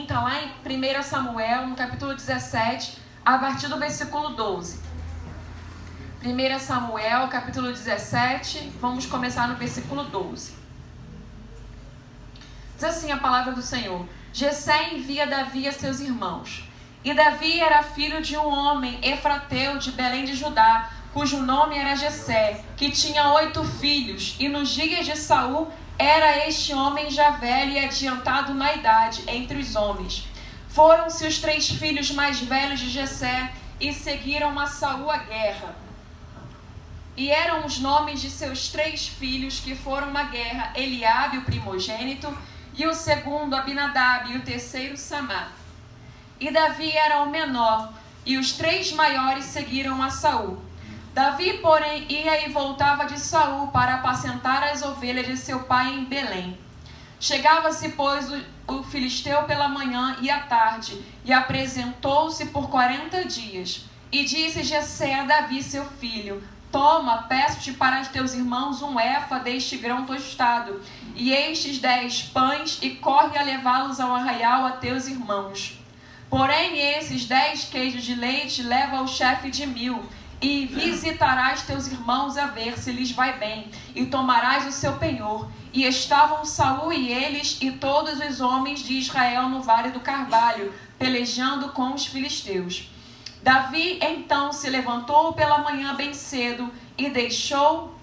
mim, está lá em 1 Samuel, no capítulo 17, a partir do versículo 12. 1 Samuel, capítulo 17, vamos começar no versículo 12. Diz assim a palavra do Senhor: Jessé envia Davi a seus irmãos. E Davi era filho de um homem efrateu de Belém de Judá, cujo nome era Jessé, que tinha 8 filhos, e nos dias de Saul era este homem já velho e adiantado na idade entre os homens. Foram-se os 3 filhos mais velhos de Jessé e seguiram a Saul à guerra. E eram os nomes de seus 3 filhos que foram à guerra: Eliabe, o primogênito, e o segundo Abinadab, e o terceiro Samá. E Davi era o menor, e os 3 maiores seguiram a Saul. Davi, porém, ia e voltava de Saul para apacentar as ovelhas de seu pai em Belém. Chegava-se, pois, o filisteu pela manhã e à tarde, e apresentou-se por 40 dias. E disse Jessé a Davi, seu filho: Toma, peço-te para os teus irmãos um efa deste grão tostado, e estes 10 pães, e corre a levá-los ao arraial a teus irmãos. Porém, esses 10 queijos de leite leva ao chefe de 1000, e visitarás teus irmãos a ver se lhes vai bem, e tomarás o seu penhor. E estavam Saul e eles e todos os homens de Israel no vale do Carvalho, pelejando com os filisteus. Davi então se levantou pela manhã bem cedo e deixou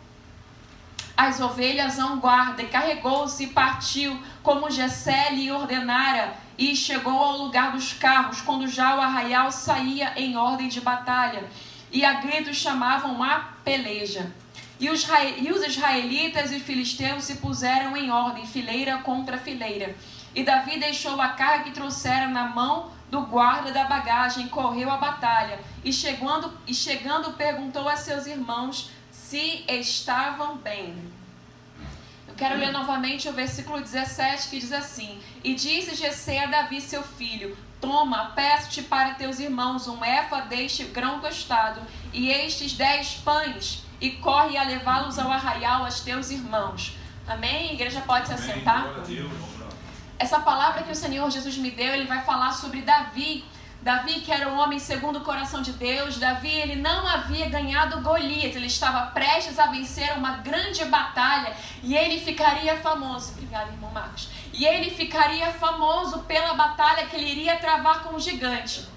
as ovelhas à guarda, e carregou-se e partiu, como Jessé lhe ordenara, e chegou ao lugar dos carros, quando já o arraial saía em ordem de batalha, e a gritos chamavam a peleja. E os israelitas e filisteus se puseram em ordem, fileira contra fileira. E Davi deixou a carga que trouxera na mão do guarda da bagagem, correu à batalha, e chegando perguntou a seus irmãos se estavam bem. Eu quero ler novamente o versículo 17, que diz assim: E disse Jessé a Davi, seu filho: Toma, peço-te para teus irmãos um efa deste grão tostado, e estes 10 pães, e corre a levá-los ao arraial aos teus irmãos. Amém? A igreja pode se assentar? Essa palavra que o Senhor Jesus me deu, ele vai falar sobre Davi. Davi, que era um homem segundo o coração de Deus. Davi, ele não havia ganhado Golias, ele estava prestes a vencer uma grande batalha, e ele ficaria famoso. Obrigada, irmão Marcos. E ele ficaria famoso pela batalha que ele iria travar com o gigante.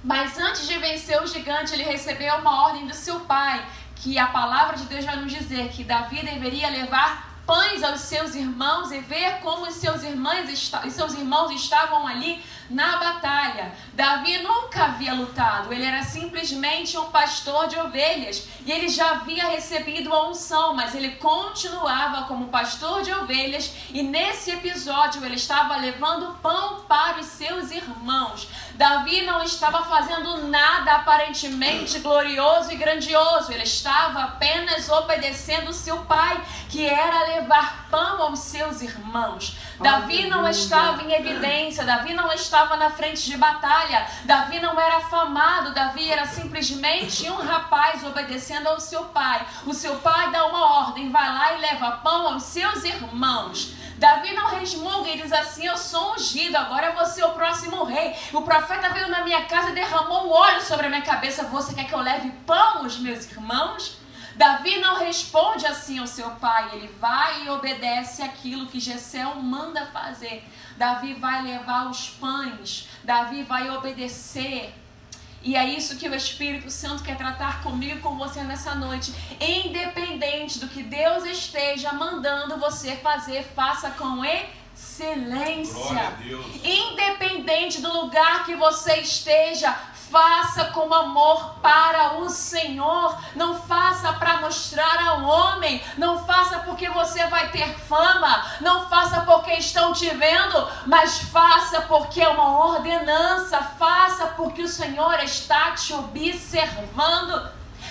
Mas antes de vencer o gigante, ele recebeu uma ordem do seu pai, que a palavra de Deus vai nos dizer que Davi deveria levar pães aos seus irmãos e ver como os seus irmãos estavam ali na batalha. Davi nunca havia lutado, ele era simplesmente um pastor de ovelhas, e ele já havia recebido a unção, mas ele continuava como pastor de ovelhas, e nesse episódio ele estava levando pão para os seus irmãos. Davi não estava fazendo nada aparentemente glorioso e grandioso, ele estava apenas obedecendo seu pai, que era levar pão aos seus irmãos. Davi não estava em evidência, Davi não estava na frente de batalha, Davi não era afamado, Davi era simplesmente um rapaz obedecendo ao seu pai. O seu pai dá uma ordem, vai lá e leva pão aos seus irmãos. Davi não resmunga e diz assim: eu sou ungido, agora eu vou ser o próximo rei. O profeta veio na minha casa e derramou óleo sobre a minha cabeça. Você quer que eu leve pão aos meus irmãos? Davi não responde assim ao seu pai, ele vai e obedece aquilo que Jessé o manda fazer. Davi vai levar os pães, Davi vai obedecer. E é isso que o Espírito Santo quer tratar comigo e com você nessa noite. Independente do que Deus esteja mandando você fazer, faça com excelência. Independente do lugar que você esteja, faça com amor para o Senhor. Não faça para mostrar ao homem. Não faça porque você vai ter fama. Não faça porque estão te vendo. Mas faça porque é uma ordenança. Faça porque o Senhor está te observando.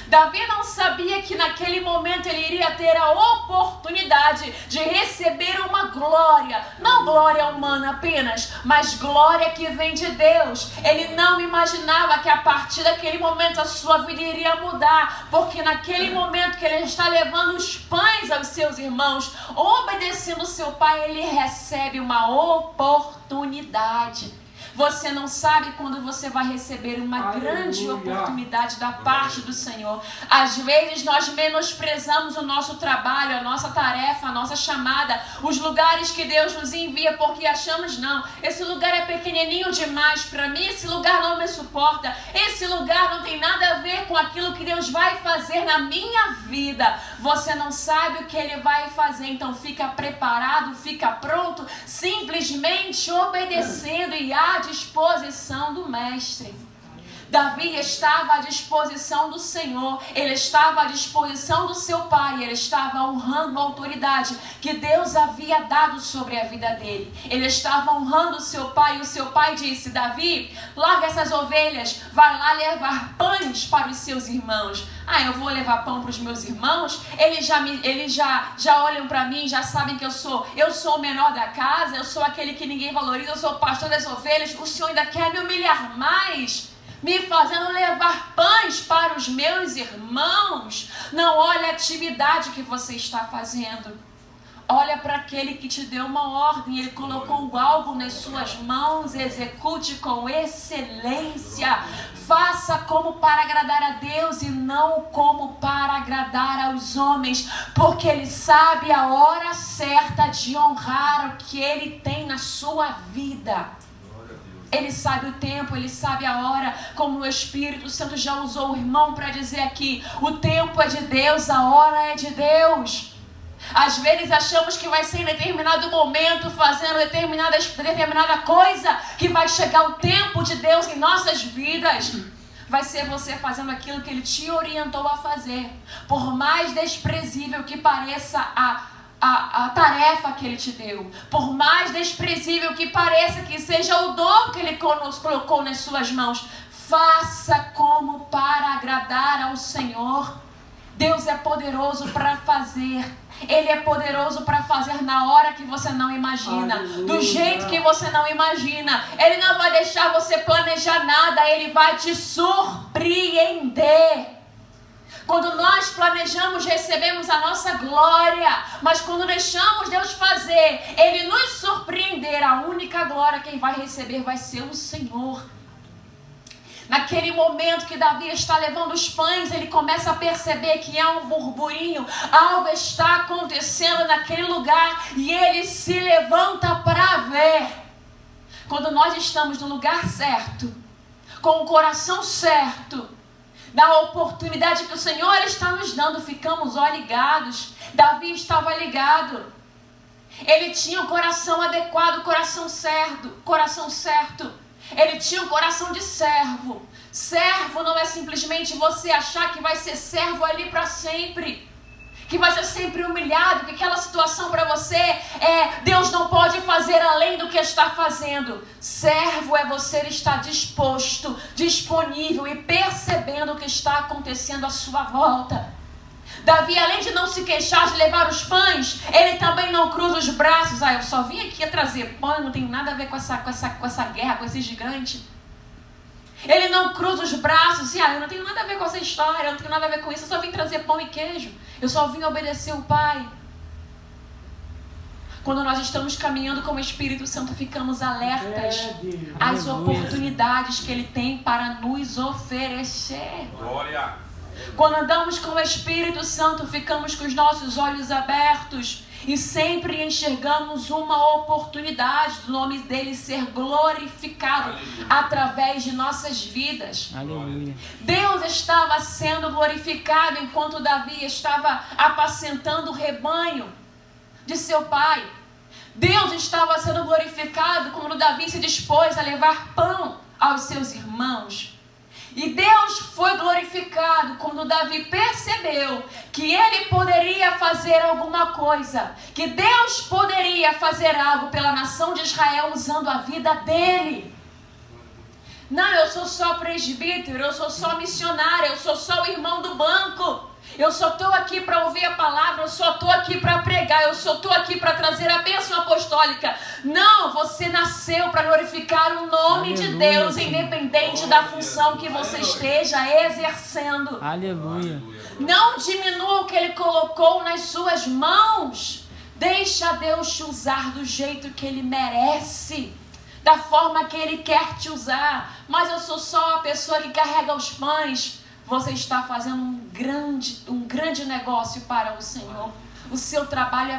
Davi não sabia que naquele momento ele iria ter a oportunidade de receber uma glória, não glória humana apenas, mas glória que vem de Deus. Ele não imaginava que a partir daquele momento a sua vida iria mudar, porque naquele momento que ele está levando os pães aos seus irmãos, obedecendo seu pai, ele recebe uma oportunidade. Você não sabe quando você vai receber uma grande oportunidade da parte do Senhor. Às vezes nós menosprezamos o nosso trabalho, a nossa tarefa, a nossa chamada, os lugares que Deus nos envia, porque achamos, não, esse lugar é pequenininho demais para mim, esse lugar não me suporta, esse lugar não tem nada a ver com aquilo que Deus vai fazer na minha vida. Você não sabe o que Ele vai fazer, então fica preparado, fica pronto, simplesmente obedecendo e à disposição do Mestre. Davi estava à disposição do Senhor, ele estava à disposição do seu pai, ele estava honrando a autoridade que Deus havia dado sobre a vida dele. Ele estava honrando o seu pai e o seu pai disse: Davi, larga essas ovelhas, vai lá levar pães para os seus irmãos. Ah, eu vou levar pão para os meus irmãos? Eles já olham para mim, já sabem que eu sou o menor da casa, eu sou aquele que ninguém valoriza, eu sou o pastor das ovelhas. O Senhor ainda quer me humilhar mais, me fazendo levar pães para os meus irmãos? Não olha a atividade que você está fazendo. Olha para aquele que te deu uma ordem, ele colocou algo nas suas mãos, execute com excelência. Faça como para agradar a Deus e não como para agradar aos homens, porque Ele sabe a hora certa de honrar o que Ele tem na sua vida. Ele sabe o tempo, Ele sabe a hora, como o Espírito Santo já usou o irmão para dizer aqui: o tempo é de Deus, a hora é de Deus. Às vezes achamos que vai ser em determinado momento, fazendo determinada coisa, que vai chegar o tempo de Deus em nossas vidas. Vai ser você fazendo aquilo que Ele te orientou a fazer. Por mais desprezível que pareça a tarefa que Ele te deu, por mais desprezível que pareça que seja o dom que Ele colocou nas suas mãos, faça como para agradar ao Senhor. Deus é poderoso para fazer. Ele é poderoso para fazer na hora que você não imagina, do jeito que você não imagina. Ele não vai deixar você planejar nada, Ele vai te surpreender. Quando nós planejamos, recebemos a nossa glória, mas quando deixamos Deus fazer, Ele nos surpreender, a única glória quem vai receber vai ser o Senhor. Naquele momento que Davi está levando os pães, ele começa a perceber que há um burburinho, algo está acontecendo naquele lugar e ele se levanta para ver. Quando nós estamos no lugar certo, com o coração certo, na oportunidade que o Senhor está nos dando, ficamos ligados. Davi estava ligado. Ele tinha o coração adequado, o coração certo. Ele tinha um coração de servo. Servo não é simplesmente você achar que vai ser servo ali para sempre, que vai ser sempre humilhado, que aquela situação para você Deus não pode fazer além do que está fazendo. Servo é você estar disposto, disponível e percebendo o que está acontecendo à sua volta. Davi, além de não se queixar de levar os pães, ele também não cruza os braços. Eu só vim aqui a trazer pão, não tenho nada a ver com essa guerra, com esse gigante. Ele não cruza os braços e eu não tenho nada a ver com essa história, eu não tenho nada a ver com isso, eu só vim trazer pão e queijo, eu só vim obedecer o Pai. Quando nós estamos caminhando com o Espírito Santo, ficamos alertas às oportunidades que Ele tem para nos oferecer. Glória! Quando andamos com o Espírito Santo, ficamos com os nossos olhos abertos e sempre enxergamos uma oportunidade do nome dele ser glorificado através de nossas vidas. Aleluia. Deus estava sendo glorificado enquanto Davi estava apacentando o rebanho de seu pai. Deus estava sendo glorificado quando Davi se dispôs a levar pão aos seus irmãos. E Deus foi glorificado quando Davi percebeu que ele poderia fazer alguma coisa, que Deus poderia fazer algo pela nação de Israel usando a vida dele. Não, eu sou só presbítero, eu sou só missionária, eu sou só o irmão do banco. Eu só estou aqui para ouvir a palavra, eu só estou aqui para pregar, eu só estou aqui para trazer a bênção apostólica. Não, você nasceu para glorificar o nome de Deus, independente da função que você esteja exercendo. Aleluia. Não diminua o que Ele colocou nas suas mãos. Deixa Deus te usar do jeito que Ele merece, da forma que Ele quer te usar. Mas eu sou só a pessoa que carrega os pães. Você está fazendo um grande negócio para o Senhor. O seu trabalho é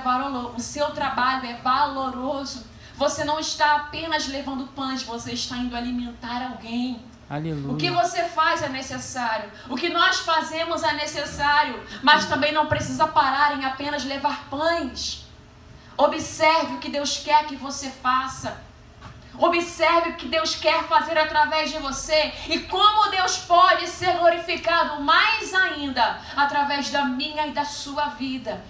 valoroso. Você não está apenas levando pães, você está indo alimentar alguém. Aleluia. O que você faz é necessário. O que nós fazemos é necessário. Mas também não precisa parar em apenas levar pães. Observe o que Deus quer que você faça. Observe o que Deus quer fazer através de você e como Deus pode ser glorificado mais ainda através da minha e da sua vida.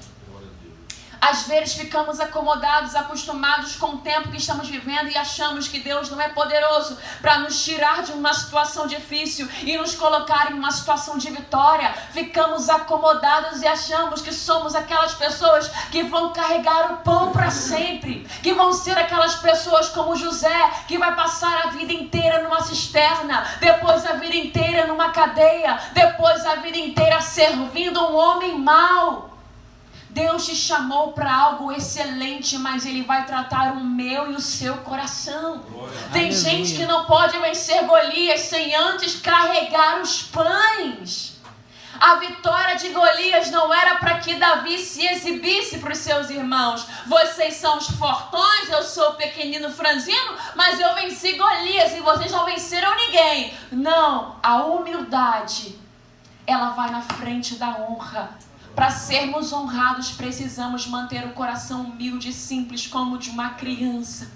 Às vezes ficamos acomodados, acostumados com o tempo que estamos vivendo e achamos que Deus não é poderoso para nos tirar de uma situação difícil e nos colocar em uma situação de vitória. Ficamos acomodados e achamos que somos aquelas pessoas que vão carregar o pão para sempre, que vão ser aquelas pessoas como José, que vai passar a vida inteira numa cisterna, depois a vida inteira numa cadeia, depois a vida inteira servindo um homem mau. Deus te chamou para algo excelente, mas Ele vai tratar o meu e o seu coração. Tem Aleluia. gente que não pode vencer Golias sem antes carregar os pães. A vitória de Golias não era para que Davi se exibisse para os seus irmãos. Vocês são os fortões, eu sou o pequenino franzino, mas eu venci Golias e vocês não venceram ninguém. Não, a humildade, ela vai na frente da honra. Para sermos honrados, precisamos manter o coração humilde e simples como de uma criança.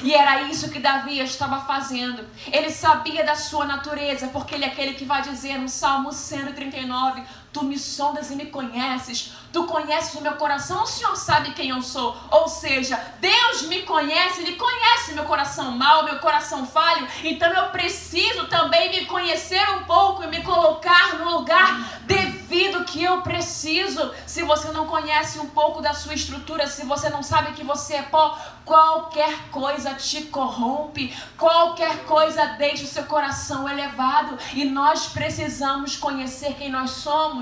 E era isso que Davi estava fazendo. Ele sabia da sua natureza, porque ele é aquele que vai dizer no Salmo 139, tu me sondas e me conheces, tu conheces o meu coração, o Senhor sabe quem eu sou. Ou seja, Deus me conhece, Ele conhece meu coração mau, meu coração falho, então eu preciso também me conhecer um pouco e me colocar no lugar devido que eu preciso. Se você não conhece um pouco da sua estrutura, se você não sabe que você é pó, qualquer coisa te corrompe, qualquer coisa deixa o seu coração elevado, e nós precisamos conhecer quem nós somos.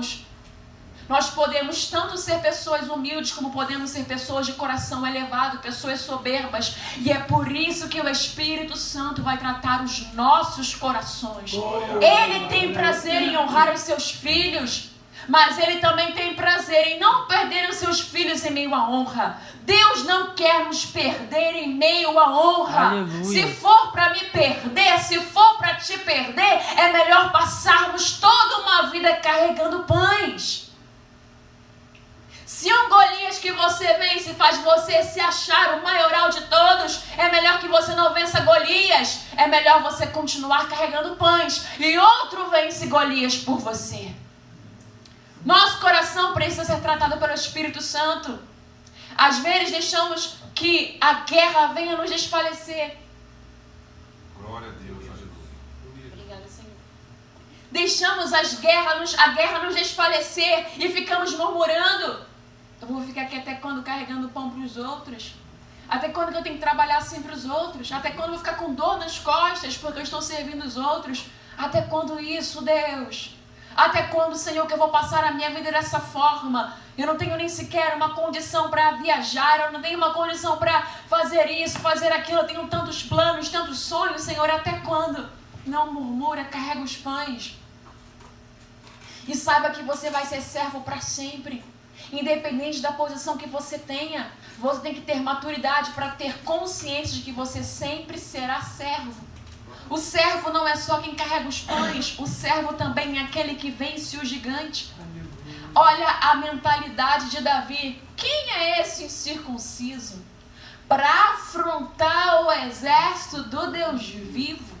Nós podemos tanto ser pessoas humildes como podemos ser pessoas de coração elevado, pessoas soberbas. E é por isso que o Espírito Santo vai tratar os nossos corações. Ele tem prazer em honrar os seus filhos, mas Ele também tem prazer em não perder os seus filhos em meio à honra. Deus não quer nos perder em meio à honra. Aleluia. Se for para me perder, se for para te perder, é melhor passarmos toda uma vida carregando pães. Se um Golias que você vence faz você se achar o maioral de todos, é melhor que você não vença Golias. É melhor você continuar carregando pães e outro vence Golias por você. Nosso coração precisa ser tratado pelo Espírito Santo. Às vezes deixamos que a guerra venha nos desfalecer. Glória a Deus, aleluia. Obrigada, Senhor. Deixamos a guerra nos desfalecer e ficamos murmurando. Eu vou ficar aqui até quando carregando pão para os outros? Até quando que eu tenho que trabalhar assim para os outros? Até quando eu vou ficar com dor nas costas porque eu estou servindo os outros? Até quando isso, Deus? Até quando, Senhor, que eu vou passar a minha vida dessa forma? Eu não tenho nem sequer uma condição para viajar, eu não tenho uma condição para fazer isso, fazer aquilo. Eu tenho tantos planos, tantos sonhos, Senhor. Até quando? Não murmura, carrega os pães. E saiba que você vai ser servo para sempre. Independente da posição que você tenha, você tem que ter maturidade para ter consciência de que você sempre será servo. O servo não é só quem carrega os pães, o servo também é aquele que vence o gigante. Olha a mentalidade de Davi. Quem é esse incircunciso para afrontar o exército do Deus vivo?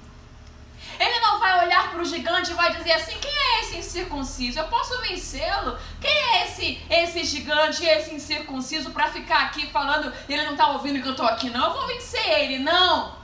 Ele não vai olhar para o gigante e vai dizer assim, quem é esse incircunciso? Eu posso vencê-lo? Quem é esse gigante, esse incircunciso para ficar aqui falando, ele não está ouvindo que eu estou aqui não, eu vou vencer ele, não.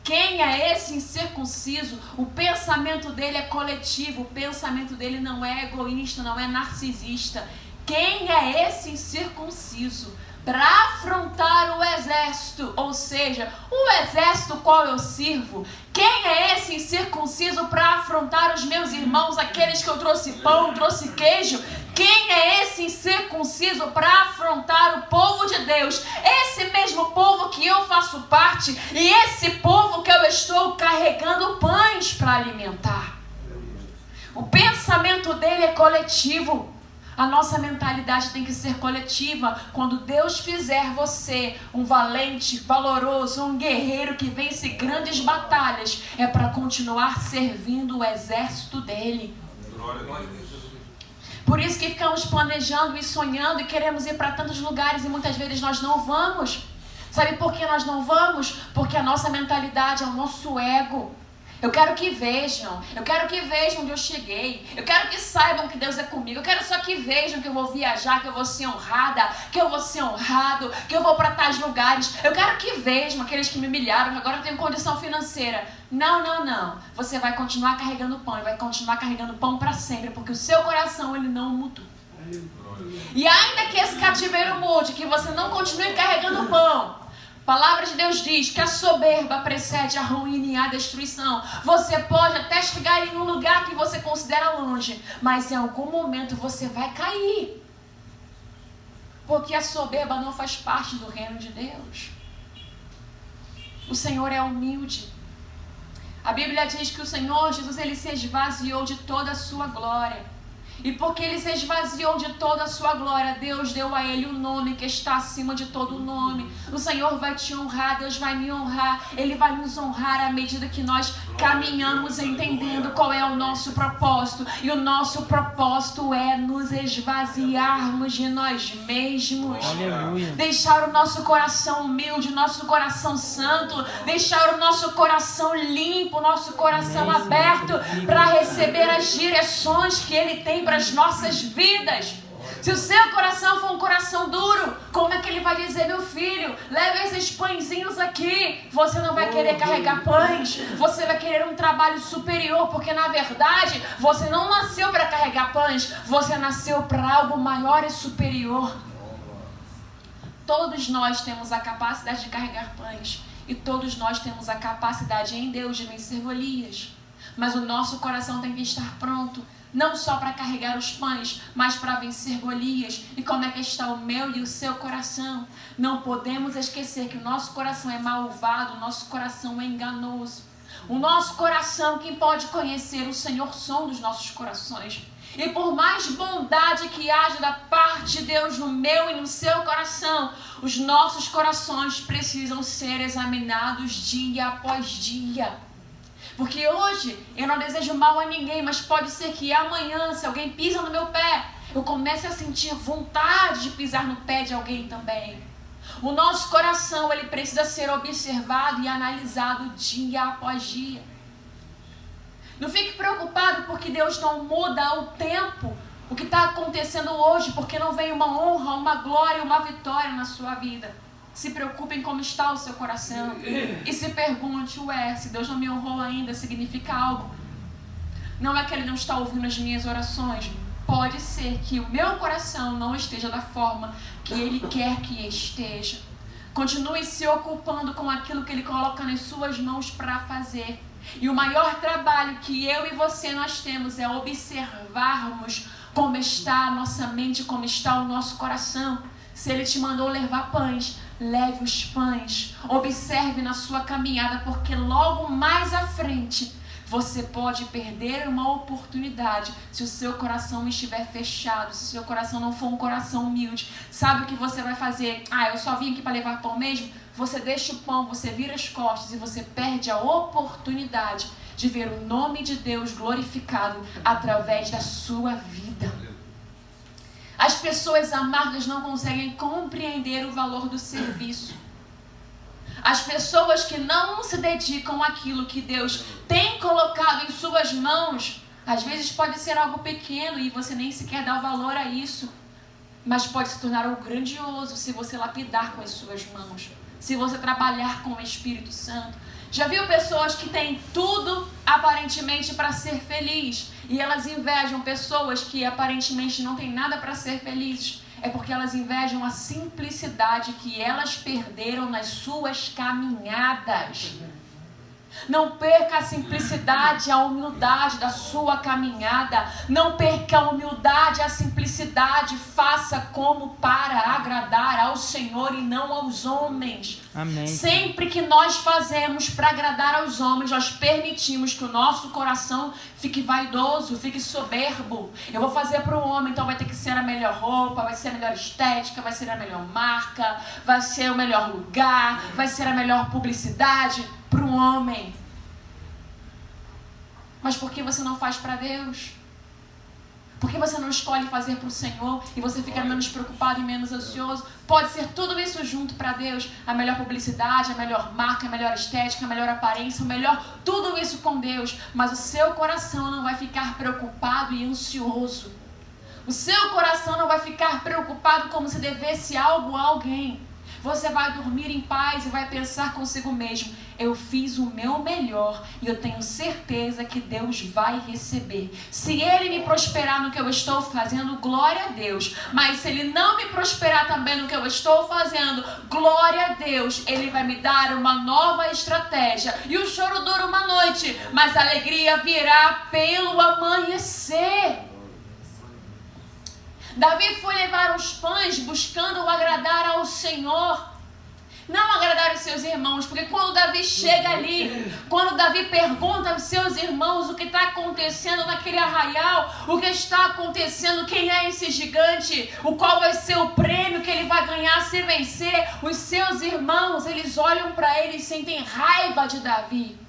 Quem é esse incircunciso? O pensamento dele é coletivo, o pensamento dele não é egoísta, não é narcisista. Quem é esse incircunciso? Para afrontar o exército, ou seja, o exército qual eu sirvo. Quem é esse incircunciso para afrontar os meus irmãos, aqueles que eu trouxe pão, trouxe queijo? Quem é esse incircunciso para afrontar o povo de Deus? Esse mesmo povo que eu faço parte e esse povo que eu estou carregando pães para alimentar. O pensamento dele é coletivo. A nossa mentalidade tem que ser coletiva. Quando Deus fizer você um valente, valoroso, um guerreiro que vence grandes batalhas, é para continuar servindo o exército dele. Glória a Deus. Por isso que ficamos planejando e sonhando e queremos ir para tantos lugares e muitas vezes nós não vamos. Sabe por que nós não vamos? Porque a nossa mentalidade é o nosso ego. Eu quero que vejam onde eu cheguei. Eu quero que saibam que Deus é comigo. Eu quero só que vejam que eu vou viajar, que eu vou ser honrada, que eu vou ser honrado, que eu vou para tais lugares. Eu quero que vejam aqueles que me humilharam, que agora eu tenho condição financeira. Não. Você vai continuar carregando pão, vai continuar carregando pão para sempre, porque o seu coração ele não mudou. E ainda que esse cativeiro mude, que você não continue carregando pão, a palavra de Deus diz que a soberba precede a ruína e a destruição. Você pode até chegar em um lugar que você considera longe, mas em algum momento você vai cair. Porque a soberba não faz parte do reino de Deus. O Senhor é humilde. A Bíblia diz que o Senhor Jesus ele se esvaziou de toda a sua glória. E porque ele se esvaziou de toda a sua glória, Deus deu a ele o nome que está acima de todo nome. O Senhor vai te honrar, Deus vai me honrar. Ele vai nos honrar à medida que nós caminhamos entendendo qual é o nosso propósito. E o nosso propósito é nos esvaziarmos de nós mesmos. Aleluia. Deixar o nosso coração humilde, nosso coração santo. Deixar o nosso coração limpo, nosso coração aberto para receber as direções que Ele tem para as nossas vidas. Se o seu coração for um coração duro, como é que ele vai dizer, meu filho, leve esses pãezinhos aqui? Você não vai querer carregar pães, você vai querer um trabalho superior, porque na verdade você não nasceu para carregar pães, você nasceu para algo maior e superior. Todos nós temos a capacidade de carregar pães e todos nós temos a capacidade em Deus de vencer Golias, mas o nosso coração tem que estar pronto. Não só para carregar os pães, mas para vencer Golias. E como é que está o meu e o seu coração? Não podemos esquecer que o nosso coração é malvado, o nosso coração é enganoso. O nosso coração, quem pode conhecer o Senhor som dos nossos corações. E por mais bondade que haja da parte de Deus no meu e no seu coração, os nossos corações precisam ser examinados dia após dia. Porque hoje eu não desejo mal a ninguém, mas pode ser que amanhã, se alguém pisa no meu pé, eu comece a sentir vontade de pisar no pé de alguém também. O nosso coração ele precisa ser observado e analisado dia após dia. Não fique preocupado porque Deus não muda ao tempo o que está acontecendo hoje, porque não vem uma honra, uma glória, uma vitória na sua vida. Se preocupe em como está o seu coração. E se pergunte, se Deus não me honrou ainda, significa algo. Não é que Ele não está ouvindo as minhas orações. Pode ser que o meu coração não esteja da forma que Ele quer que esteja. Continue se ocupando com aquilo que Ele coloca nas suas mãos para fazer. E o maior trabalho que eu e você nós temos é observarmos como está a nossa mente, como está o nosso coração. Se Ele te mandou levar pães, leve os pães. Observe na sua caminhada, porque logo mais à frente você pode perder uma oportunidade se o seu coração estiver fechado, se o seu coração não for um coração humilde. Sabe o que você vai fazer? Eu só vim aqui para levar pão mesmo? Você deixa o pão, você vira as costas e você perde a oportunidade de ver o nome de Deus glorificado através da sua vida. As pessoas amargas não conseguem compreender o valor do serviço. As pessoas que não se dedicam àquilo que Deus tem colocado em suas mãos, às vezes pode ser algo pequeno e você nem sequer dá o valor a isso, mas pode se tornar algo grandioso se você lapidar com as suas mãos, se você trabalhar com o Espírito Santo. Já viu pessoas que têm tudo aparentemente para ser feliz e elas invejam pessoas que aparentemente não têm nada para ser felizes? É porque elas invejam a simplicidade que elas perderam nas suas caminhadas. Não perca a simplicidade, a humildade da sua caminhada. Não perca a humildade, a simplicidade. Faça como para agradar ao Senhor e não aos homens. Amém. Sempre que nós fazemos para agradar aos homens, nós permitimos que o nosso coração fique vaidoso, fique soberbo. Eu vou fazer para o homem, então vai ter que ser a melhor roupa, vai ser a melhor estética, vai ser a melhor marca, vai ser o melhor lugar, vai ser a melhor publicidade para um homem. Mas por que você não faz para Deus? Por que você não escolhe fazer para o Senhor e você fica menos preocupado e menos ansioso? Pode ser tudo isso junto para Deus. A melhor publicidade, a melhor marca, a melhor estética, a melhor aparência, o melhor, tudo isso com Deus. Mas o seu coração não vai ficar preocupado e ansioso. O seu coração não vai ficar preocupado como se devesse algo a alguém. Você vai dormir em paz e vai pensar consigo mesmo: eu fiz o meu melhor e eu tenho certeza que Deus vai receber. Se Ele me prosperar no que eu estou fazendo, glória a Deus. Mas se Ele não me prosperar também no que eu estou fazendo, glória a Deus. Ele vai me dar uma nova estratégia. E o choro dura uma noite, mas a alegria virá pelo amanhecer. Davi foi levar os pães buscando agradar ao Senhor, não agradar os seus irmãos, porque quando Davi chega ali, quando Davi pergunta aos seus irmãos o que está acontecendo naquele arraial, o que está acontecendo, quem é esse gigante, o qual vai ser o prêmio que ele vai ganhar se vencer, os seus irmãos, eles olham para ele e sentem raiva de Davi.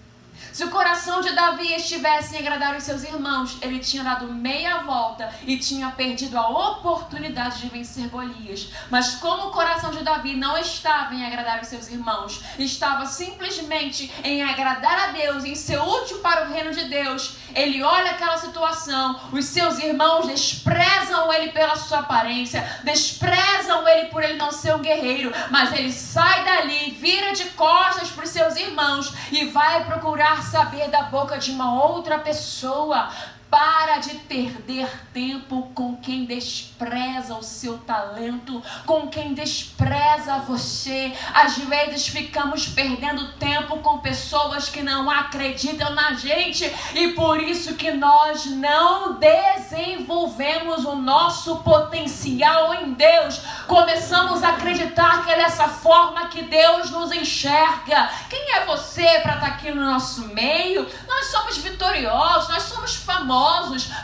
Se o coração de Davi estivesse em agradar os seus irmãos, ele tinha dado meia volta e tinha perdido a oportunidade de vencer Golias. Mas como o coração de Davi não estava em agradar os seus irmãos, estava simplesmente em agradar a Deus, em ser útil para o reino de Deus, ele olha aquela situação, os seus irmãos desprezam ele pela sua aparência, desprezam ele por ele não ser um guerreiro, mas ele sai dali, vira de costas para os seus irmãos e vai procurar saber da boca de uma outra pessoa. Para de perder tempo com quem despreza o seu talento, com quem despreza você. Às vezes ficamos perdendo tempo com pessoas que não acreditam na gente e por isso que nós não desenvolvemos o nosso potencial em Deus. Começamos a acreditar que é dessa forma que Deus nos enxerga. Quem é você para estar aqui no nosso meio? Nós somos vitoriosos, nós somos famosos,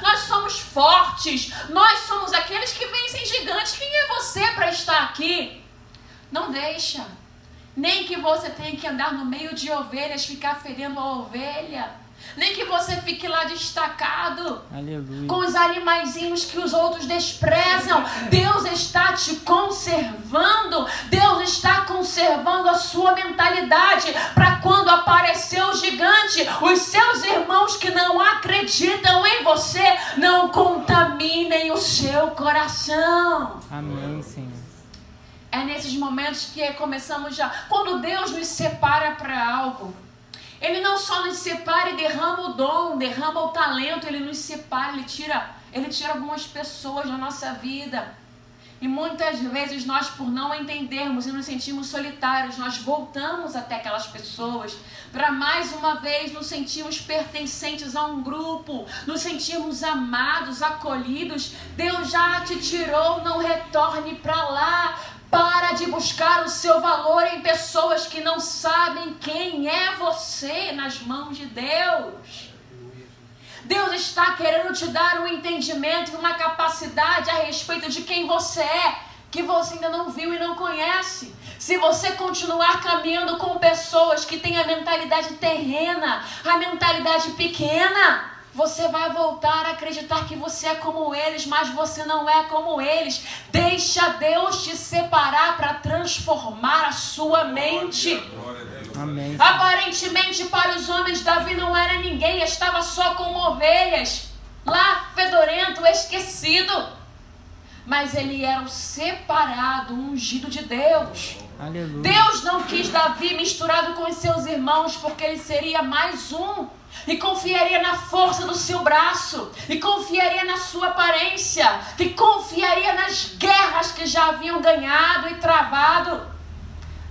nós somos fortes, nós somos aqueles que vencem gigantes. Quem é você para estar aqui? Não deixa. Nem que você tenha que andar no meio de ovelhas, ficar fedendo a ovelha. Nem que você fique lá destacado. Aleluia. Com os animaizinhos que os outros desprezam. Deus está te conservando. Deus está conservando a sua mentalidade para quando aparecer o gigante, os seus irmãos que não acreditam em você não contaminem o seu coração. Amém, Senhor. É nesses momentos que começamos já. Quando Deus nos separa para algo, Ele não só nos separa e derrama o dom, derrama o talento, Ele nos separa, Ele tira algumas pessoas da nossa vida. E muitas vezes nós, por não entendermos e nos sentimos solitários, nós voltamos até aquelas pessoas para mais uma vez nos sentirmos pertencentes a um grupo, nos sentirmos amados, acolhidos. Deus já te tirou, não retorne para lá. Para de buscar o seu valor em pessoas que não sabem quem é você nas mãos de Deus. Deus está querendo te dar um entendimento e uma capacidade a respeito de quem você é, que você ainda não viu e não conhece. Se você continuar caminhando com pessoas que têm a mentalidade terrena, a mentalidade pequena, você vai voltar a acreditar que você é como eles, mas você não é como eles. Deixa Deus te separar para transformar a sua mente. Amém. Aparentemente para os homens Davi não era ninguém, estava só como ovelhas, lá fedorento, esquecido. Mas ele era o separado, o ungido de Deus. Aleluia. Deus não quis Davi misturado com os seus irmãos porque ele seria mais um. E confiaria na força do seu braço. E confiaria na sua aparência. E confiaria nas guerras que já haviam ganhado e travado.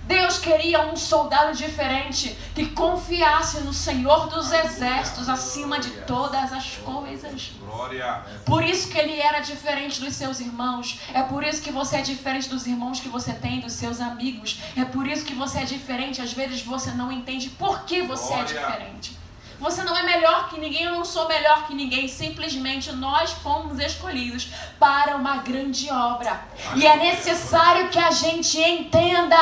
Deus queria um soldado diferente, que confiasse no Senhor dos Exércitos acima de todas as coisas. Glória. Por isso que ele era diferente dos seus irmãos. É por isso que você é diferente dos irmãos que você tem, dos seus amigos. É por isso que você é diferente. Às vezes você não entende por que você é diferente. Você não é melhor que ninguém, eu não sou melhor que ninguém. Simplesmente nós fomos escolhidos para uma grande obra. E é necessário que a gente entenda.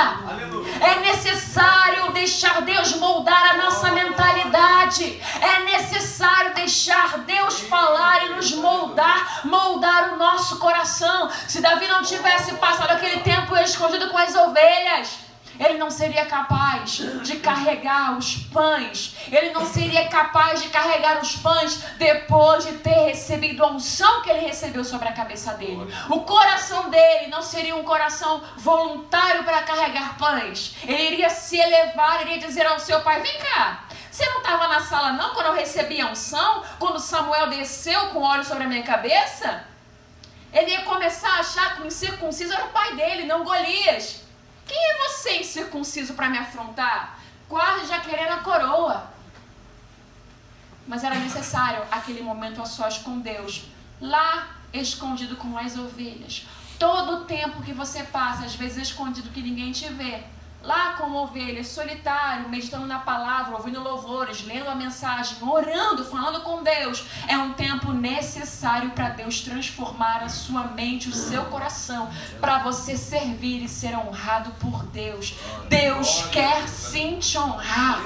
É necessário deixar Deus moldar a nossa mentalidade. É necessário deixar Deus falar e nos moldar o nosso coração. Se Davi não tivesse passado aquele tempo escondido com as ovelhas, ele não seria capaz de carregar os pães. Ele não seria capaz de carregar os pães depois de ter recebido a unção que ele recebeu sobre a cabeça dele. O coração dele não seria um coração voluntário para carregar pães. Ele iria se elevar, iria dizer ao seu pai: vem cá, você não estava na sala não quando eu recebi a unção? Quando Samuel desceu com óleo sobre a minha cabeça? Ele ia começar a achar que o incircunciso era o pai dele, não Golias. Quem é você incircunciso para me afrontar? Quase já querendo a coroa. Mas era necessário aquele momento a sós com Deus, lá escondido com as ovelhas. Todo o tempo que você passa, às vezes escondido que ninguém te vê, lá como ovelha, solitário, meditando na palavra, ouvindo louvores, lendo a mensagem, orando, falando com Deus, é um tempo necessário para Deus transformar a sua mente, o seu coração, para você servir e ser honrado por Deus. Deus quer sim te honrar,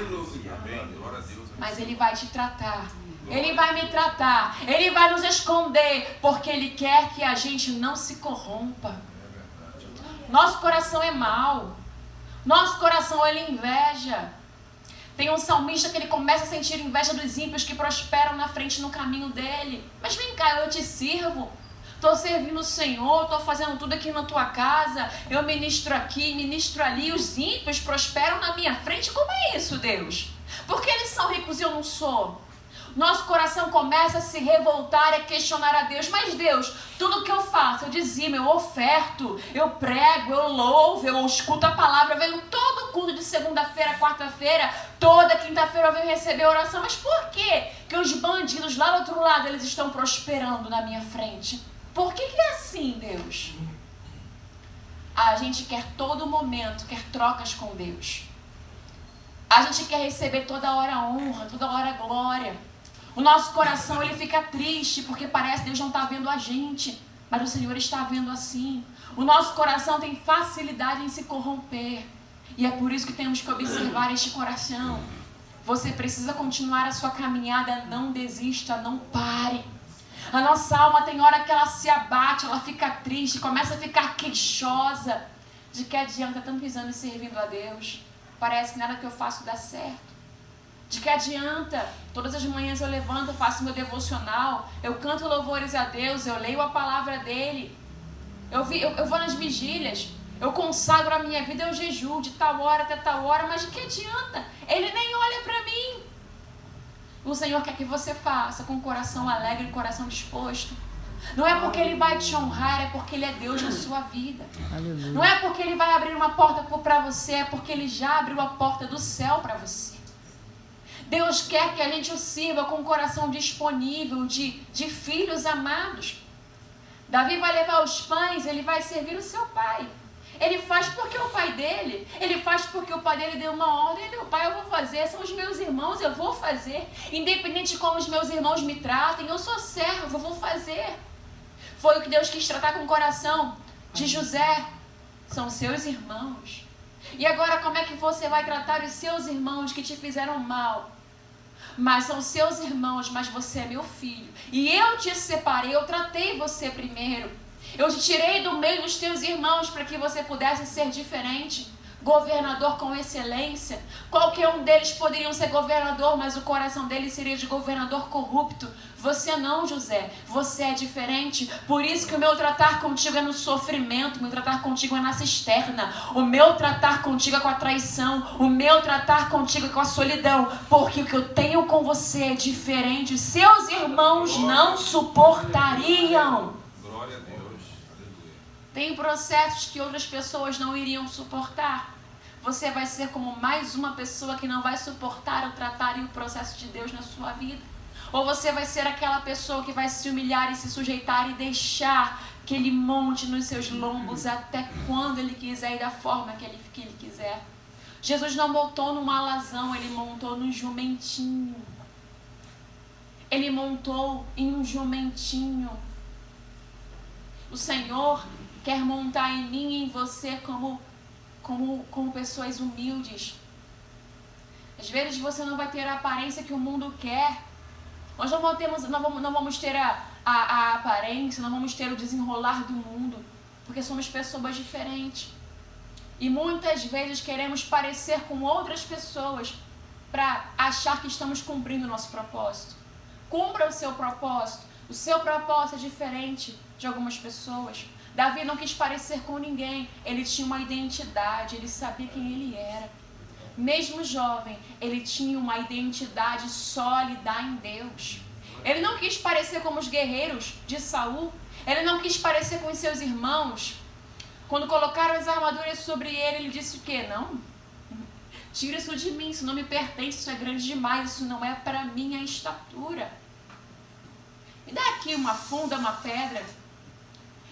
mas Ele vai te tratar. Ele vai me tratar, Ele vai nos esconder, porque Ele quer que a gente não se corrompa. Nosso coração é mau. Nosso coração, ele inveja. Tem um salmista que ele começa a sentir inveja dos ímpios que prosperam na frente no caminho dele. Mas vem cá, eu te sirvo. Estou servindo o Senhor, estou fazendo tudo aqui na tua casa. Eu ministro aqui, ministro ali. Os ímpios prosperam na minha frente. Como é isso, Deus? Porque eles são ricos e eu não sou? Nosso coração começa a se revoltar e a questionar a Deus. Mas Deus, tudo que eu faço, eu dizimo, eu oferto, eu prego, eu louvo, eu escuto a palavra, eu venho todo culto de segunda-feira, quarta-feira, toda quinta-feira eu venho receber oração. Mas por que os bandidos lá do outro lado, eles estão prosperando na minha frente? Por que é assim, Deus? A gente quer todo momento, quer trocas com Deus. A gente quer receber toda hora honra, toda hora glória. O nosso coração, ele fica triste porque parece que Deus não está vendo a gente, mas o Senhor está vendo assim. O nosso coração tem facilidade em se corromper e é por isso que temos que observar este coração. Você precisa continuar a sua caminhada, não desista, não pare. A nossa alma tem hora que ela se abate, ela fica triste, começa a ficar queixosa. De que adianta tantos anos servindo a Deus? Parece que nada que eu faço dá certo. De que adianta? Todas as manhãs eu levanto, eu faço meu devocional, eu canto louvores a Deus, eu leio a palavra dele, eu vou nas vigílias, eu consagro a minha vida, eu jejuo de tal hora até tal hora, mas de que adianta? Ele nem olha para mim. O Senhor quer que você faça com o coração alegre e coração disposto. Não é porque Ele vai te honrar, é porque Ele é Deus na sua vida. Aleluia. Não é porque Ele vai abrir uma porta para você, é porque Ele já abriu a porta do céu para você. Deus quer que a gente o sirva com o coração disponível de filhos amados. Davi vai levar os pães, ele vai servir o seu pai. Ele faz porque é o pai dele. Ele faz porque o pai dele deu uma ordem. Meu pai, eu vou fazer. São os meus irmãos, eu vou fazer. Independente de como os meus irmãos me tratem, eu sou servo, eu vou fazer. Foi o que Deus quis tratar com o coração de José. São seus irmãos. E agora como é que você vai tratar os seus irmãos que te fizeram mal? Mas são seus irmãos, mas você é meu filho. E eu te separei, eu tratei você primeiro. Eu te tirei do meio dos teus irmãos para que você pudesse ser diferente. governador com excelência. Qualquer um deles poderiam ser governador, mas o coração deles seria de governador corrupto. Você não, José. Você é diferente. Por isso que o meu tratar contigo é no sofrimento. O meu tratar contigo é na cisterna. O meu tratar contigo é com a traição. O meu tratar contigo é com a solidão. Porque o que eu tenho com você é diferente. Seus irmãos não suportariam. Glória a Deus. Aleluia. Tem processos que outras pessoas não iriam suportar. Você vai ser como mais uma pessoa que não vai suportar o tratar e o processo de Deus na sua vida. Ou você vai ser aquela pessoa que vai se humilhar e se sujeitar e deixar que Ele monte nos seus lombos até quando Ele quiser e da forma que Ele quiser. Jesus não montou numa alazão, Ele montou num jumentinho. Ele montou em um jumentinho. O Senhor quer montar em mim e em você como pessoas humildes. Às vezes você não vai ter a aparência que o mundo quer. Nós não vamos ter a aparência, não vamos ter o desenrolar do mundo, porque somos pessoas diferentes. E muitas vezes queremos parecer com outras pessoas para achar que estamos cumprindo o nosso propósito. Cumpra o seu propósito. O seu propósito é diferente de algumas pessoas. Davi não quis parecer com ninguém. Ele tinha uma identidade, ele sabia quem ele era. Mesmo jovem, ele tinha uma identidade sólida em Deus. Ele não quis parecer como os guerreiros de Saul. Ele não quis parecer com os seus irmãos. Quando colocaram as armaduras sobre ele, ele disse o quê? Não, tira isso de mim, isso não me pertence, isso é grande demais, isso não é para minha estatura. Me dá aqui uma funda, uma pedra.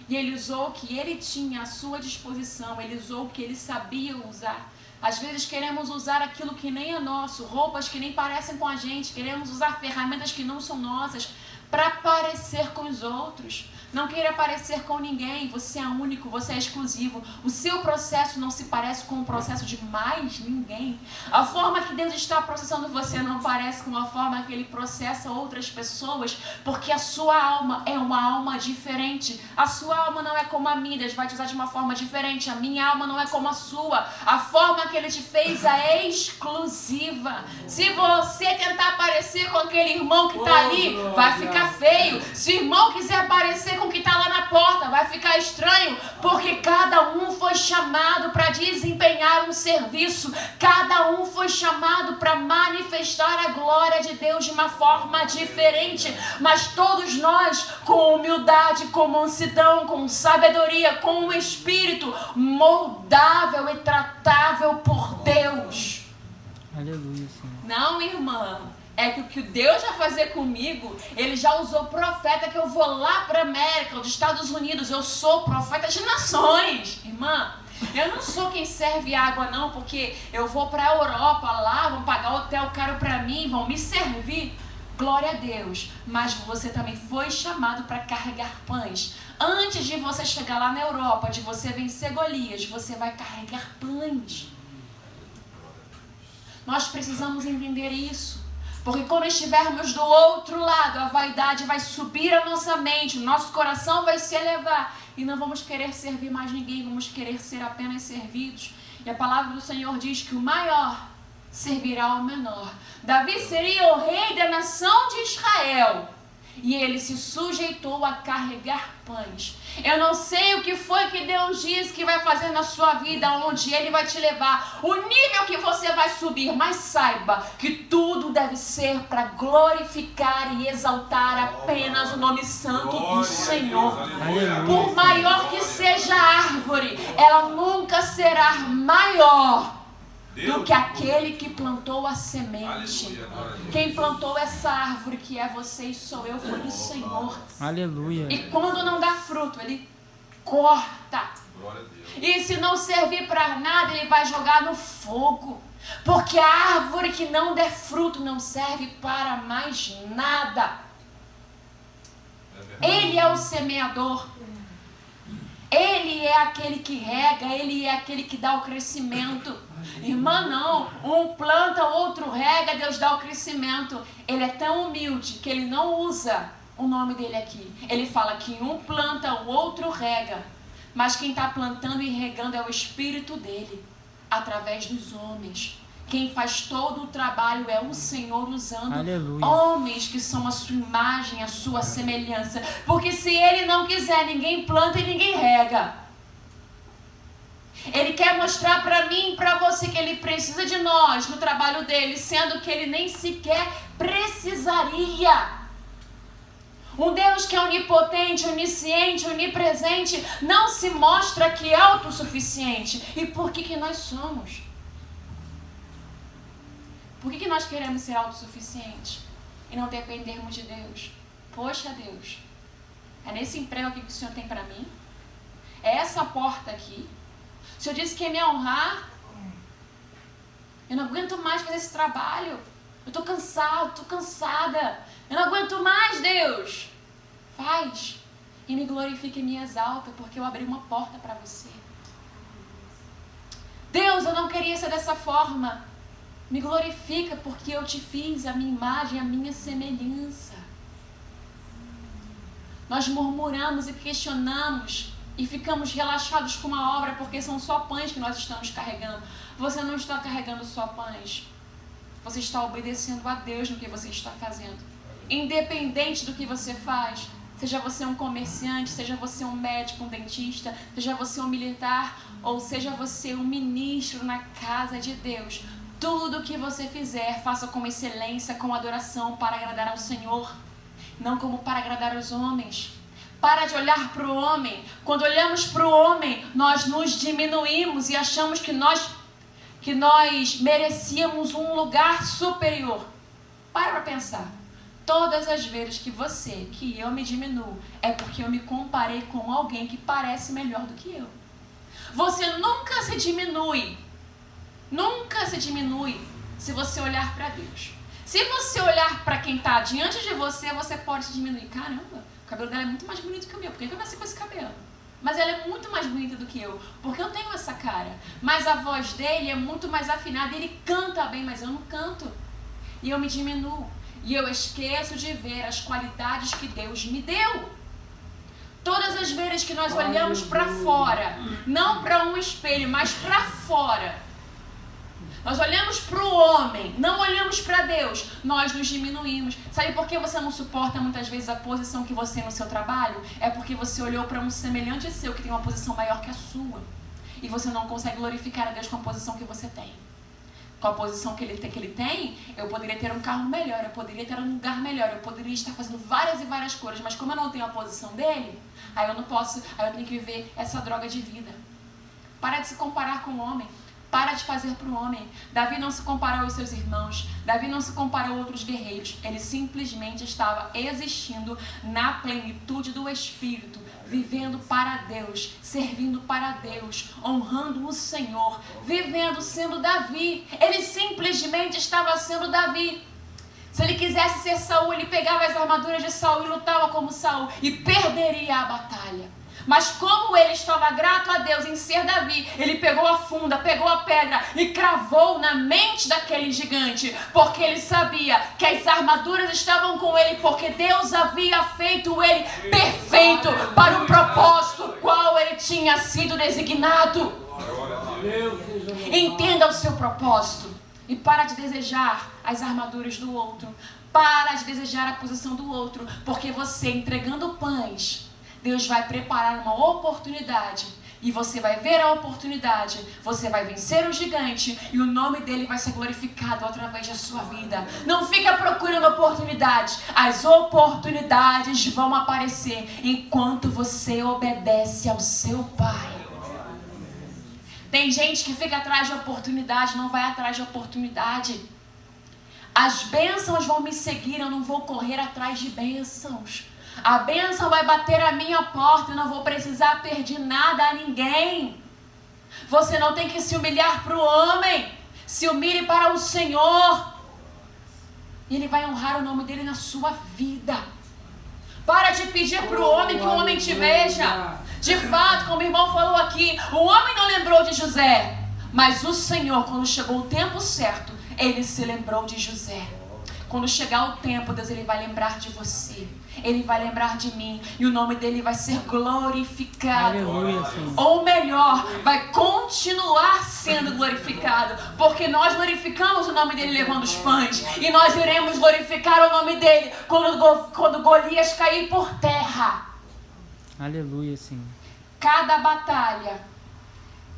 E ele usou o que ele tinha à sua disposição, ele usou o que ele sabia usar. Às vezes queremos usar aquilo que nem é nosso, roupas que nem parecem com a gente, queremos usar ferramentas que não são nossas para parecer com os outros. Não queira parecer com ninguém, você é único, você é exclusivo. O seu processo não se parece com o processo de mais ninguém. A forma que Deus está processando você não parece com a forma que Ele processa outras pessoas, porque a sua alma é uma alma diferente. A sua alma não é como a minha, Deus vai te usar de uma forma diferente. A minha alma não é como a sua. A forma que Ele te fez é exclusiva. Se você tentar parecer com aquele irmão que está ali, vai ficar feio. Se o irmão quiser parecer com o que está lá na porta, vai ficar estranho, porque cada um foi chamado para desempenhar um serviço, cada um foi chamado para manifestar a glória de Deus de uma forma diferente, mas todos nós com humildade, com mansidão, com sabedoria, com um espírito moldável e tratável por Deus. Aleluia, Senhor. Não, irmã. É que o que Deus vai fazer comigo, Ele já usou profeta que eu vou lá para a América, os Estados Unidos, eu sou profeta de nações. Irmã, eu não sou quem serve água não, porque eu vou para a Europa lá, vão pagar hotel caro para mim, vão me servir. Glória a Deus, mas você também foi chamado para carregar pães. Antes de você chegar lá na Europa, de você vencer Golias, você vai carregar pães. Nós precisamos entender isso. Porque quando estivermos do outro lado, a vaidade vai subir a nossa mente, o nosso coração vai se elevar e não vamos querer servir mais ninguém, vamos querer ser apenas servidos. E a palavra do Senhor diz que o maior servirá ao menor. Davi seria o rei da nação de Israel e ele se sujeitou a carregar pães. Eu não sei o que foi que Deus disse que vai fazer na sua vida, onde Ele vai te levar, o nível que você vai subir, mas saiba que tudo deve ser para glorificar e exaltar apenas o nome santo do Senhor. Por maior que seja a árvore, ela nunca será maior do que aquele que plantou a semente. Quem plantou essa árvore que é você e sou eu foi o Senhor. Aleluia. E quando não dá fruto, Ele corta. E se não servir para nada, Ele vai jogar no fogo. Porque a árvore que não der fruto não serve para mais nada. Ele é o semeador. Ele é aquele que rega, Ele é aquele que dá o crescimento. Irmã, não. Um planta, o outro rega, Deus dá o crescimento. Ele é tão humilde que Ele não usa o nome dele aqui. Ele fala que um planta, o outro rega. Mas quem está plantando e regando é o Espírito dele. através dos homens. Quem faz todo o trabalho é o Senhor, usando homens que são a sua imagem, a sua semelhança. Porque se Ele não quiser, ninguém planta e ninguém rega. Ele quer mostrar para mim e para você que Ele precisa de nós no trabalho dele, sendo que Ele nem sequer precisaria. Um Deus que é onipotente, onisciente, onipresente, não se mostra que é autossuficiente. E por que nós somos? Por que nós queremos ser autossuficientes e não dependermos de Deus? Poxa, Deus, é nesse emprego aqui que o Senhor tem para mim? É essa porta aqui? O Senhor disse que ia me honrar? Eu não aguento mais fazer esse trabalho. Eu estou cansado, estou cansada. Eu não aguento mais, Deus. Faz. E me glorifica e me exalta, porque eu abri uma porta para você. Deus, eu não queria ser dessa forma. Me glorifica, porque eu te fiz a minha imagem, a minha semelhança. Nós murmuramos e questionamos e ficamos relaxados com uma obra, porque são só pães que nós estamos carregando. Você não está carregando só pães. Você está obedecendo a Deus no que você está fazendo. Independente do que você faz, seja você um comerciante, seja você um médico, um dentista, seja você um militar, ou seja você um ministro na casa de Deus, tudo que você fizer, faça com excelência, com adoração, para agradar ao Senhor, não como para agradar aos homens. Para de olhar para o homem. Quando olhamos para o homem, nós nos diminuímos e achamos que nós merecíamos um lugar superior. Para pensar. Todas as vezes que eu me diminuo, é porque eu me comparei com alguém que parece melhor do que eu. Você nunca se diminui. Nunca se diminui se você olhar para Deus. Se você olhar para quem está diante de você, você pode se diminuir. Caramba, o cabelo dela é muito mais bonito que o meu. Por que eu nasci com esse cabelo? Mas ela é muito mais bonita do que eu, porque eu tenho essa cara. Mas a voz dele é muito mais afinada. Ele canta bem, mas eu não canto. E eu me diminuo. E eu esqueço de ver as qualidades que Deus me deu. Todas as vezes que nós olhamos para fora, não para um espelho, mas para fora, nós olhamos para o homem, não olhamos para Deus, nós nos diminuímos. Sabe por que você não suporta muitas vezes a posição que você tem no seu trabalho? É porque você olhou para um semelhante seu que tem uma posição maior que a sua. E você não consegue glorificar a Deus com a posição que você tem. Com a posição que ele tem, eu poderia ter um carro melhor, eu poderia ter um lugar melhor, eu poderia estar fazendo várias e várias coisas, mas como eu não tenho a posição dele, aí eu não posso, aí eu tenho que viver essa droga de vida. Para de se comparar com o homem. Para de fazer para o homem. Davi não se comparou aos seus irmãos. Davi não se comparou a outros guerreiros. Ele simplesmente estava existindo na plenitude do Espírito, vivendo para Deus, servindo para Deus, honrando o Senhor, vivendo sendo Davi. Ele simplesmente estava sendo Davi. Se ele quisesse ser Saul, ele pegava as armaduras de Saul e lutava como Saul e perderia a batalha. Mas como ele estava grato a Deus em ser Davi, ele pegou a funda, pegou a pedra e cravou na mente daquele gigante, porque ele sabia que as armaduras estavam com ele, porque Deus havia feito ele perfeito para o propósito qual ele tinha sido designado. Entenda o seu propósito e para de desejar as armaduras do outro, para de desejar a posição do outro, porque você entregando pães, Deus vai preparar uma oportunidade e você vai ver a oportunidade, você vai vencer o gigante e o nome dele vai ser glorificado através da sua vida. Não fica procurando oportunidades, as oportunidades vão aparecer enquanto você obedece ao seu Pai. Tem gente que fica atrás de oportunidade, não vai atrás de oportunidade. As bênçãos vão me seguir, eu não vou correr atrás de bênçãos. A bênção vai bater a minha porta, eu não vou precisar pedir nada a ninguém. Você não tem que se humilhar para o homem, se humilhe para o Senhor. E Ele vai honrar o nome dele na sua vida. Para de pedir para o homem que o homem te veja. De fato, como o irmão falou aqui, o homem não lembrou de José, mas o Senhor, quando chegou o tempo certo, Ele se lembrou de José. Quando chegar o tempo, Deus, Ele vai lembrar de você. Ele vai lembrar de mim. E o nome dele vai ser glorificado. Aleluia, Senhor. Ou melhor, vai continuar sendo glorificado. Porque nós glorificamos o nome dele levando os pães. E nós iremos glorificar o nome dele quando Golias cair por terra. Aleluia, Senhor. Cada batalha,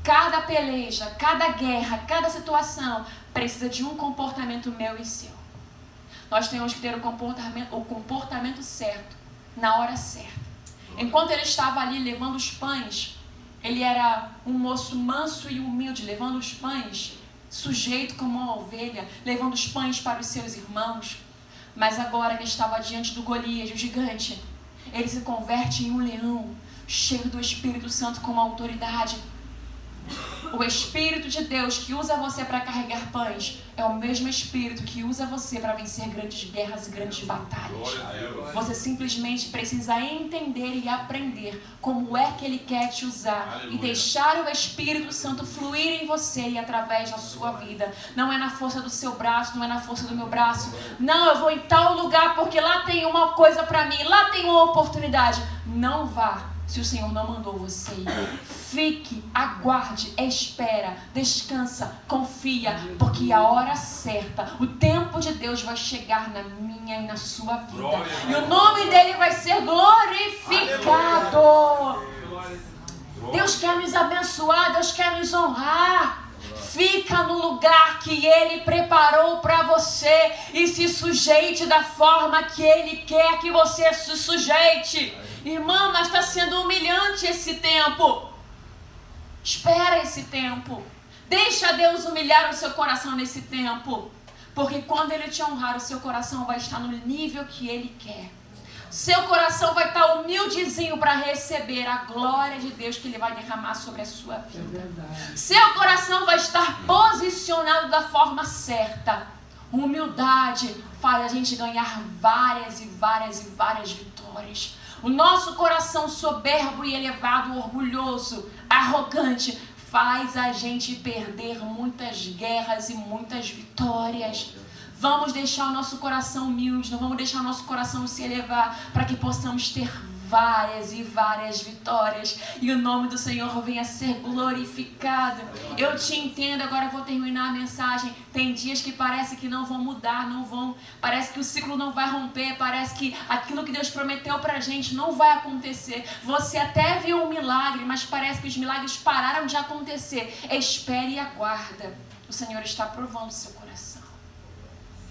cada peleja, cada guerra, cada situação precisa de um comportamento meu e seu. Nós temos que ter o comportamento certo, na hora certa. Enquanto ele estava ali levando os pães, ele era um moço manso e humilde, levando os pães, sujeito como uma ovelha, levando os pães para os seus irmãos. Mas agora ele estava diante do Golias, o gigante. Ele se converte em um leão, cheio do Espírito Santo com autoridade. O Espírito de Deus que usa você para carregar pães é o mesmo Espírito que usa você para vencer grandes guerras e grandes batalhas. Você simplesmente precisa entender e aprender como é que Ele quer te usar e deixar o Espírito Santo fluir em você e através da sua vida. Não é na força do seu braço, não é na força do meu braço. Não, eu vou em tal lugar porque lá tem uma coisa para mim, lá tem uma oportunidade. Não vá se o Senhor não mandou você ir. Fique, aguarde, espera, descansa, confia, porque a hora certa, o tempo de Deus vai chegar na minha e na sua vida. E o nome dele vai ser glorificado. Deus quer nos abençoar, Deus quer nos honrar. Fica no lugar que Ele preparou para você e se sujeite da forma que Ele quer que você se sujeite. Irmã, mas está sendo humilhante esse tempo. Espera esse tempo. Deixa Deus humilhar o seu coração nesse tempo. Porque quando Ele te honrar, o seu coração vai estar no nível que Ele quer. Seu coração vai estar humildezinho para receber a glória de Deus que Ele vai derramar sobre a sua vida. Seu coração vai estar posicionado da forma certa. Humildade faz a gente ganhar várias e várias e várias vitórias. O nosso coração soberbo e elevado, orgulhoso, arrogante, faz a gente perder muitas guerras e muitas vitórias. Vamos deixar o nosso coração humilde, não vamos deixar o nosso coração se elevar para que possamos ter várias e várias vitórias e o nome do Senhor venha a ser glorificado. Eu te entendo, agora eu vou terminar a mensagem. Tem dias que parece que não vão mudar, parece que o ciclo não vai romper, parece que aquilo que Deus prometeu pra gente não vai acontecer. Você até viu um milagre, mas parece que os milagres pararam de acontecer. Espere e aguarda. O Senhor está provando o seu coração.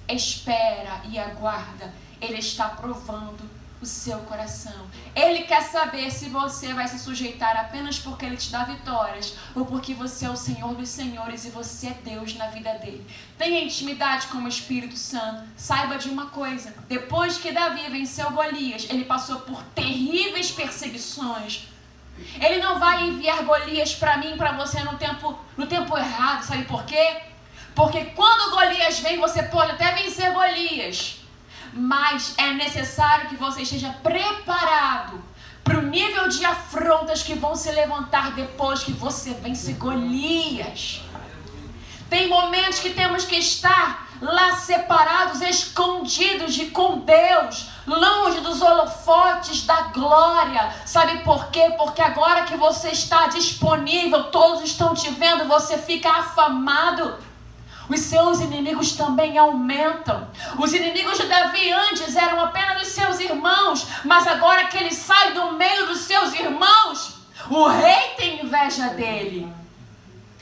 Espera e aguarda. Ele está provando o seu coração. Ele quer saber se você vai se sujeitar apenas porque Ele te dá vitórias ou porque você é o Senhor dos Senhores e você é Deus na vida dele. Tenha intimidade com o Espírito Santo. Saiba de uma coisa: depois que Davi venceu Golias, ele passou por terríveis perseguições. Ele não vai enviar Golias para mim e para você no tempo errado. Sabe por quê? Porque quando Golias vem, você pode até vencer Golias, mas é necessário que você esteja preparado para o nível de afrontas que vão se levantar depois que você vence Golias. Tem momentos que temos que estar lá separados, escondidos com Deus, longe dos holofotes da glória. Sabe por quê? Porque agora que você está disponível, todos estão te vendo, você fica afamado. Os seus inimigos também aumentam. Os inimigos de Davi antes eram apenas os seus irmãos, mas agora que ele sai do meio dos seus irmãos, o rei tem inveja dele.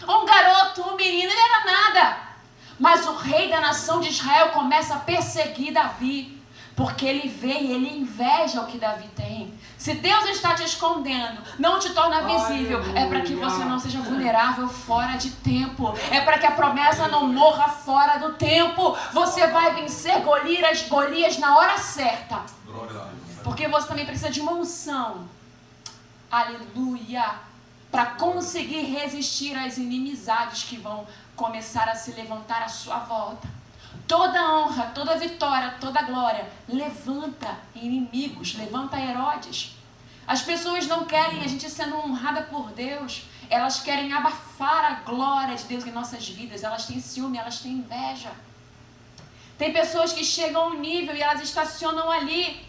Um garoto, um menino, ele era nada. Mas o rei da nação de Israel começa a perseguir Davi, porque ele vê e ele inveja o que Davi tem. Se Deus está te escondendo, não te torna visível, é para que você não seja vulnerável fora de tempo. É para que a promessa não morra fora do tempo. Você vai vencer Golias na hora certa. Porque você também precisa de uma unção. Aleluia. Para conseguir resistir às inimizades que vão começar a se levantar à sua volta. Toda honra, toda vitória, toda glória levanta inimigos, levanta Herodes. As pessoas não querem a gente sendo honrada por Deus. Elas querem abafar a glória de Deus em nossas vidas. Elas têm ciúme, elas têm inveja. Tem pessoas que chegam a um nível e elas estacionam ali.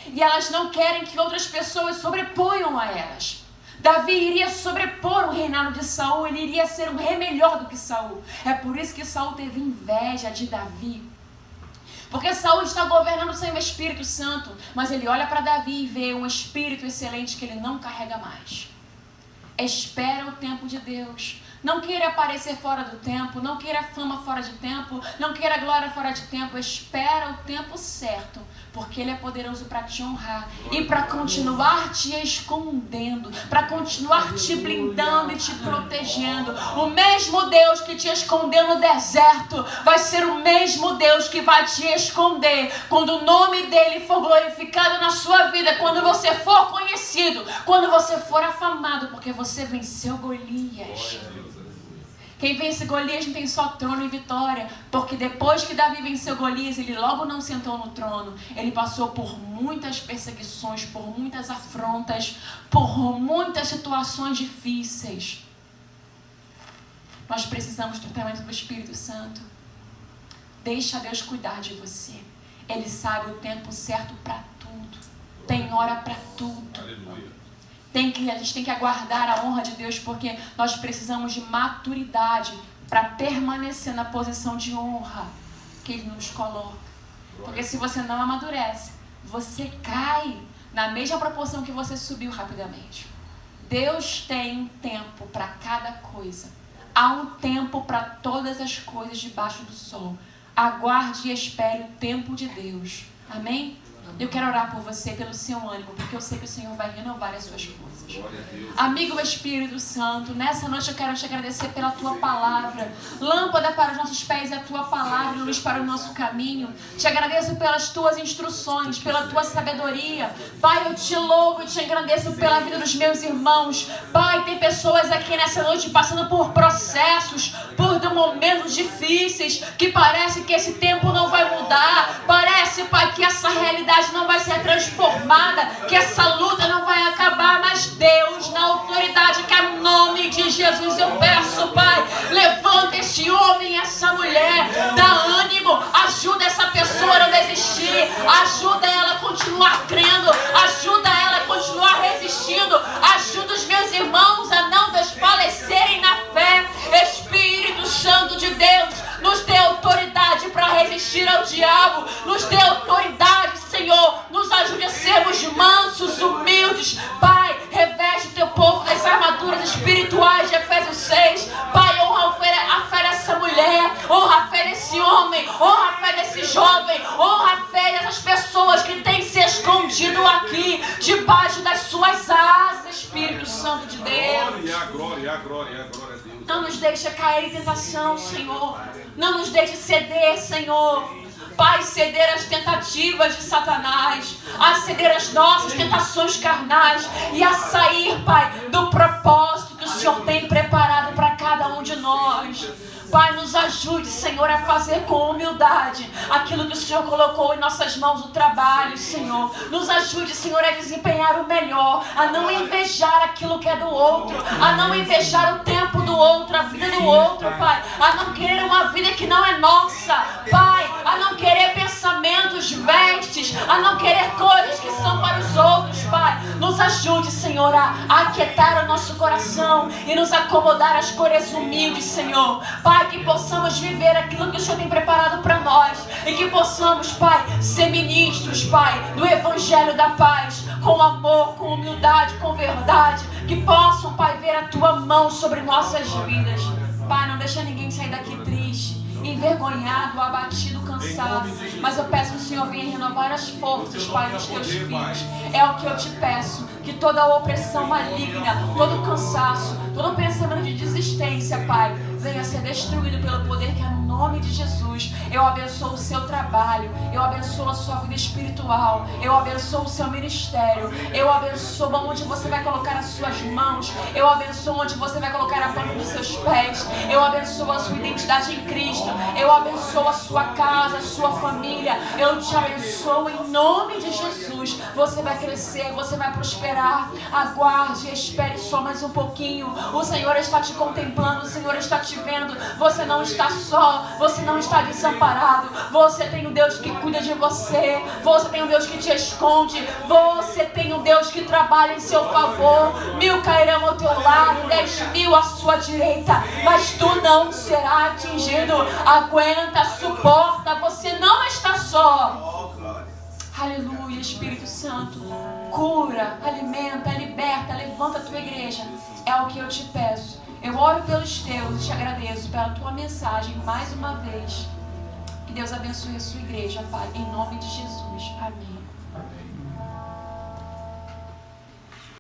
E elas não querem que outras pessoas sobreponham a elas. Davi iria sobrepor o reinado de Saul, ele iria ser um rei melhor do que Saul. É por isso que Saul teve inveja de Davi. Porque Saul está governando sem o Espírito Santo, mas ele olha para Davi e vê um espírito excelente que ele não carrega mais. Espera o tempo de Deus. Não queira aparecer fora do tempo, não queira fama fora de tempo, não queira glória fora de tempo. Espera o tempo certo, porque Ele é poderoso para te honrar e para continuar te escondendo, para continuar te blindando e te protegendo. O mesmo Deus que te escondeu no deserto vai ser o mesmo Deus que vai te esconder quando o nome dEle for glorificado na sua vida, quando você for conhecido, quando você for afamado, porque você venceu Golias. Quem vence Golias não tem só trono e vitória, porque depois que Davi venceu Golias, ele logo não sentou no trono. Ele passou por muitas perseguições, por muitas afrontas, por muitas situações difíceis. Nós precisamos do tratamento do Espírito Santo. Deixa Deus cuidar de você. Ele sabe o tempo certo para tudo. Tem hora para tudo. Aleluia. A gente tem que aguardar a honra de Deus, porque nós precisamos de maturidade para permanecer na posição de honra que Ele nos coloca. Porque se você não amadurece, você cai na mesma proporção que você subiu rapidamente. Deus tem um tempo para cada coisa. Há um tempo para todas as coisas debaixo do sol. Aguarde e espere o tempo de Deus. Amém? Eu quero orar por você, pelo seu ânimo, porque eu sei que o Senhor vai renovar as suas forças. Amigo Espírito Santo, nessa noite eu quero te agradecer pela Tua palavra. Lâmpada para os nossos pés é a Tua palavra, luz para o nosso caminho. Te agradeço pelas Tuas instruções, pela Tua sabedoria. Pai, eu te louvo e te agradeço pela vida dos meus irmãos. Pai, tem pessoas aqui nessa noite passando por processos, por momentos difíceis, que parece que esse tempo não vai mudar. Parece, Pai, que essa realidade não vai ser transformada, que essa luta não vai acabar, mas Deus, na autoridade que é o nome de Jesus, eu peço, Pai, levanta esse homem, essa mulher, dá ânimo, ajuda essa pessoa a não desistir, ajuda ela a continuar crendo, ajuda ela a continuar resistindo, ajuda os meus irmãos a não desfalecerem na fé. Espírito Santo de Deus, nos dê autoridade para resistir ao diabo, nos dê autoridade, Senhor, nos ajude a sermos mansos, humildes. Pai, reveste o teu povo das armaduras espirituais de Efésios 6. Pai, honra a fé dessa mulher, honra a fé desse homem, honra a fé desse jovem, honra a fé dessas pessoas que têm se escondido aqui, debaixo das suas asas, Espírito Santo de Deus. Glória a Deus. Não nos deixe cair em tentação, Senhor. Não nos deixe ceder, Senhor. Pai, ceder às tentativas de Satanás, a ceder às nossas tentações carnais e a sair, Pai, do propósito que o Senhor tem preparado para cada um de nós. Pai, nos ajude, Senhor, a fazer com humildade aquilo que o Senhor colocou em nossas mãos, o trabalho, Senhor. Nos ajude, Senhor, a desempenhar o melhor, a não invejar aquilo que é do outro, a não invejar o tempo do outro, a vida do outro, Pai. A não querer uma vida que não é nossa, Pai. A não querer pensamentos, vestes, a não querer coisas que são para os outros, Pai. Nos ajude, Senhor, a aquietar o nosso coração e nos acomodar às coisas humildes, Senhor. Pai, que possamos viver aquilo que o Senhor tem preparado para nós e que possamos, Pai, ser ministros, Pai, do Evangelho da Paz, com amor, com humildade, com verdade, que possam, Pai, ver a Tua mão sobre nossas vidas. Pai, não deixa ninguém sair daqui triste, envergonhado, abatido, cansado, mas eu peço que o Senhor venha renovar as forças, Pai, dos teus filhos. É o que eu te peço, que toda opressão maligna, todo cansaço, todo pensamento de desistência, Pai, venha ser destruído pelo poder que é no nome de Jesus. Eu abençoo o seu trabalho, eu abençoo a sua vida espiritual, eu abençoo o seu ministério, eu abençoo onde você vai colocar as suas mãos, eu abençoo onde você vai colocar a planta dos seus pés, eu abençoo a sua identidade em Cristo, eu abençoo a sua casa, a sua família, eu te abençoo em nome de Jesus. Você vai crescer, você vai prosperar. Aguarde, espere só mais um pouquinho. O Senhor está te contemplando, o Senhor está te vendo. Você não está só, Você não está desamparado. Você tem um Deus que cuida de você. Você tem um Deus que te esconde. Você tem um Deus que trabalha em seu favor. 1000 cairão ao teu lado, 10.000 à sua direita, mas tu não será atingido. Aguenta, suporta. Você não está só. Aleluia, Espírito Santo. Cura, alimenta, liberta, levanta a tua igreja. É o que eu te peço. Eu oro pelos teus e te agradeço pela tua mensagem mais uma vez. Que Deus abençoe a sua igreja, Pai, em nome de Jesus. Amém.